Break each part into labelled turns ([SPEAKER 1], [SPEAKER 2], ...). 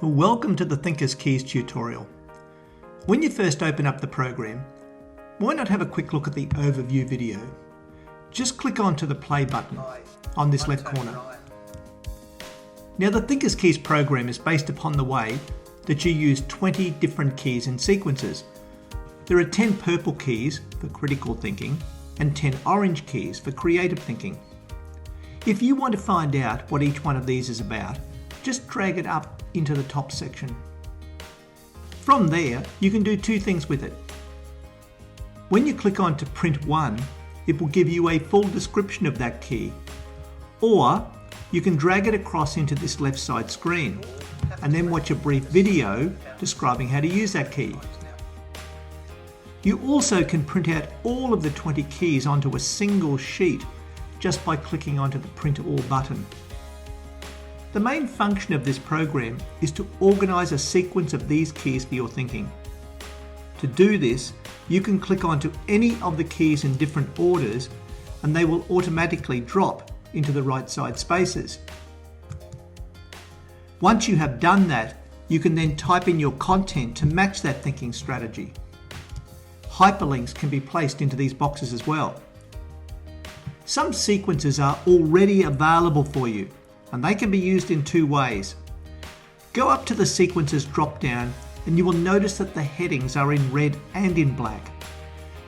[SPEAKER 1] Welcome to the Thinker's Keys tutorial. When you first open up the program, why not have a quick look at the overview video? Just click onto the play button on this left corner. Now the Thinker's Keys program is based upon the way that you use 20 different keys in sequences. There are 10 purple keys for critical thinking and 10 orange keys for creative thinking. If you want to find out what each one of these is about, just drag it up into the top section. From there, you can do two things with it. When you click on to print one, it will give you a full description of that key. Or you can drag it across into this left side screen and then watch a brief video describing how to use that key. You also can print out all of the 20 keys onto a single sheet just by clicking onto the Print All button. The main function of this program is to organise a sequence of these keys for your thinking. To do this, you can click onto any of the keys in different orders and they will automatically drop into the right side spaces. Once you have done that, you can then type in your content to match that thinking strategy. Hyperlinks can be placed into these boxes as well. Some sequences are already available for you, and they can be used in two ways. Go up to the sequences drop down and you will notice that the headings are in red and in black.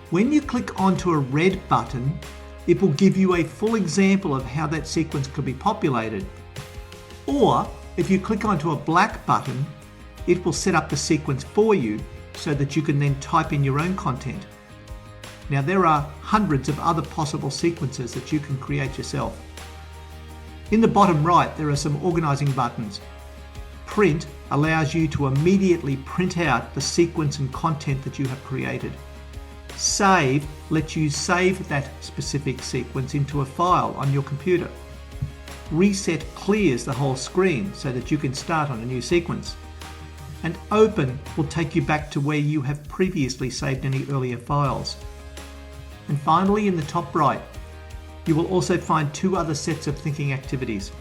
[SPEAKER 1] When you click onto a red button, it will give you a full example of how that sequence could be populated. Or if you click onto a black button, it will set up the sequence for you so that you can then type in your own content. Now there are hundreds of other possible sequences that you can create yourself. In the bottom right, there are some organising buttons. Print allows you to immediately print out the sequence and content that you have created. Save lets you save that specific sequence into a file on your computer. Reset clears the whole screen so that you can start on a new sequence. And Open will take you back to where you have previously saved any earlier files. And finally, in the top right, you will also find two other sets of thinking activities.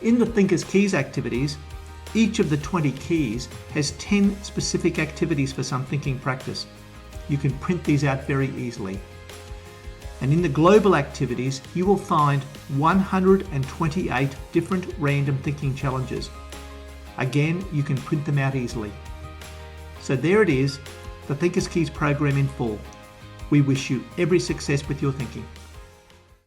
[SPEAKER 1] In the Thinker's Keys activities, each of the 20 keys has 10 specific activities for some thinking practice. You can print these out very easily. And in the global activities, you will find 128 different random thinking challenges. Again, you can print them out easily. So there it is, the Thinker's Keys program in full. We wish you every success with your thinking.